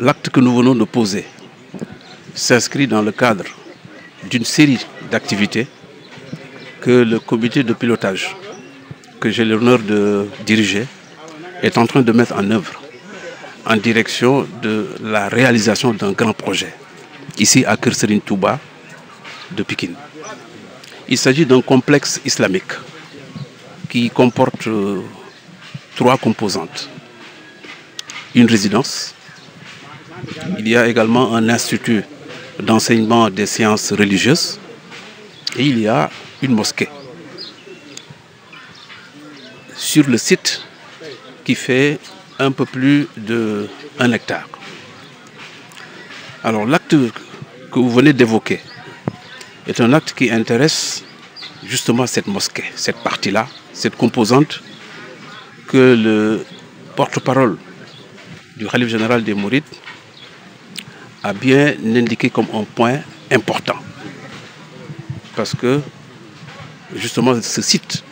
l'acte que nous venons de poser s'inscrit dans le cadre d'une série d'activités que le comité de pilotage, que j'ai l'honneur de diriger, est en train de mettre en œuvre en direction de la réalisation d'un grand projet, ici à Kër Serigne Touba de Pikine. Il s'agit d'un complexe islamique qui comporte trois composantes. Une résidence, il y a également un institut d'enseignement des sciences religieuses et il y a une mosquée sur le site qui fait un peu plus d'1 hectare. Alors l'acte que vous venez d'évoquer est un acte qui intéresse justement cette mosquée, cette partie-là, cette composante que le porte-parole du Khalife général des Mourides a bien indiqué comme un point important. Parce que justement ce site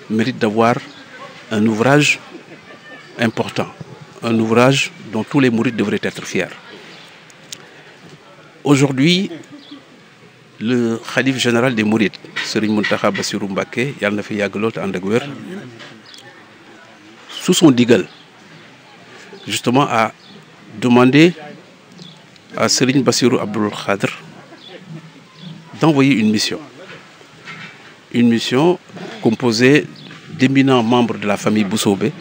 mérite d'avoir un ouvrage important, un ouvrage dont tous les mourides devraient être fiers. Aujourd'hui, le Khalife général des Mourides, Serigne Mountakha Bassirou Mbacké, yàlla na fi yàgg lool te ànd ak wér, sous son digal, justement a demandé à Serigne Bassirou Abdoul Khadr d'envoyer une mission composée d'éminents membres de la famille Boussobé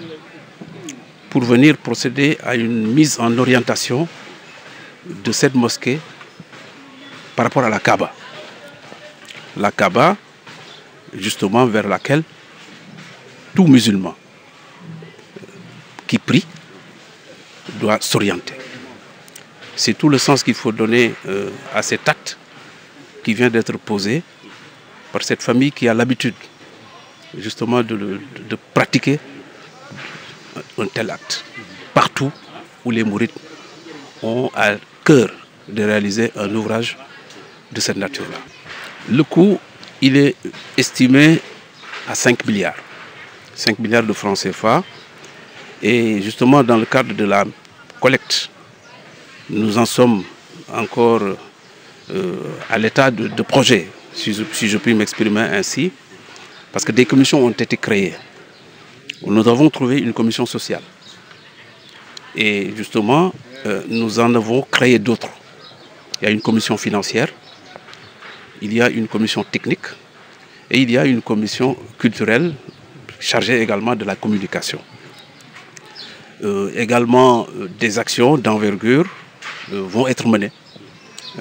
pour venir procéder à une mise en orientation de cette mosquée par rapport à la Kaaba. La Kaaba, justement, vers laquelle tout musulman qui prie doit s'orienter. C'est tout le sens qu'il faut donner à cet acte qui vient d'être posé par cette famille qui a l'habitude justement de pratiquer un tel acte partout où les mourides ont à cœur de réaliser un ouvrage de cette nature-là. Le coût, il est estimé à 5 milliards. 5 milliards de francs CFA. Et justement, dans le cadre de la collecte, nous en sommes encore à l'état de projet, si je puis m'exprimer ainsi, parce que des commissions ont été créées. Nous avons trouvé une commission sociale. Et justement, nous en avons créé d'autres. Il y a une commission financière, il y a une commission technique et il y a une commission culturelle chargée également de la communication. Également, des actions d'envergure vont être menées,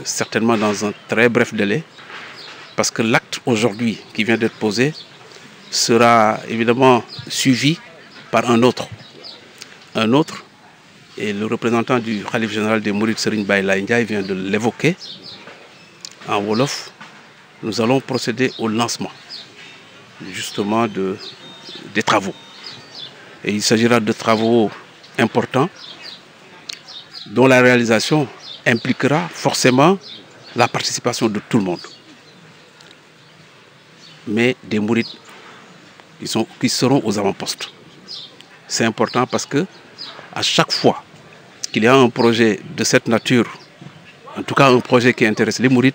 certainement dans un très bref délai, parce que l'acte aujourd'hui qui vient d'être posé sera évidemment suivi par un autre. Et le représentant du Khalife général des Mourides, Serigne Baye Laye Ndiaye, vient de l'évoquer en wolof. Nous allons procéder au lancement justement des travaux. Et il s'agira de travaux importants dont la réalisation impliquera forcément la participation de tout le monde. Mais des mourides qui seront aux avant-postes. C'est important parce que à chaque fois qu'il y a un projet de cette nature, en tout cas un projet qui intéresse les mourides,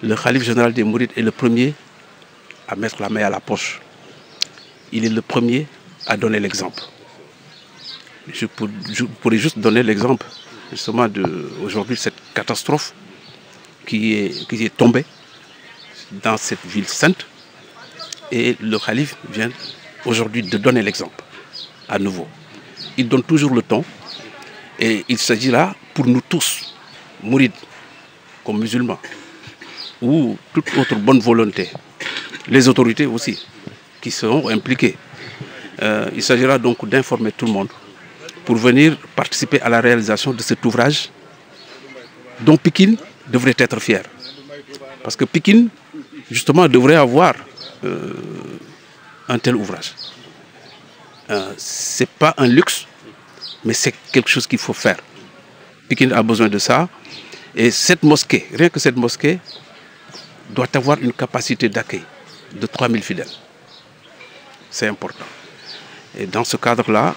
le Khalife général des Mourides est le premier à mettre la main à la poche. Il est le premier à donner l'exemple. Je pourrais juste donner l'exemple justement aujourd'hui cette catastrophe qui est tombée dans cette ville sainte. Et le Khalife vient aujourd'hui de donner l'exemple à nouveau. Il donne toujours le ton et il s'agit là pour nous tous, mourides comme musulmans ou toute autre bonne volonté, les autorités aussi qui seront impliquées. Il s'agira donc d'informer tout le monde pour venir participer à la réalisation de cet ouvrage dont Pikine devrait être fier. Parce que Pikine, justement, devrait avoir un tel ouvrage. Ce n'est pas un luxe, mais c'est quelque chose qu'il faut faire. Pikine a besoin de ça. Et cette mosquée, rien que cette mosquée, doit avoir une capacité d'accueil de 3000 fidèles. C'est important. Et dans ce cadre-là,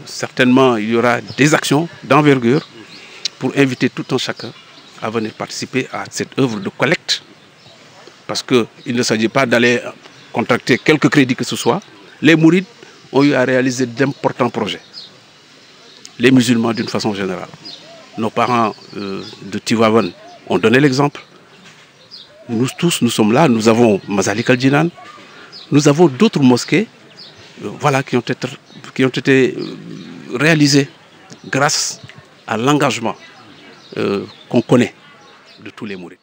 certainement, il y aura des actions d'envergure pour inviter tout un chacun à venir participer à cette œuvre de collecte. Parce qu'il ne s'agit pas d'aller contracter quelques crédits que ce soit. Les mourides ont eu à réaliser d'importants projets. Les musulmans d'une façon générale. Nos parents de Tivaouane ont donné l'exemple. Nous tous, nous sommes là, nous avons Mazalik Al-Jinan, nous avons d'autres mosquées voilà, qui ont été réalisées grâce à l'engagement qu'on connaît de tous les mourides.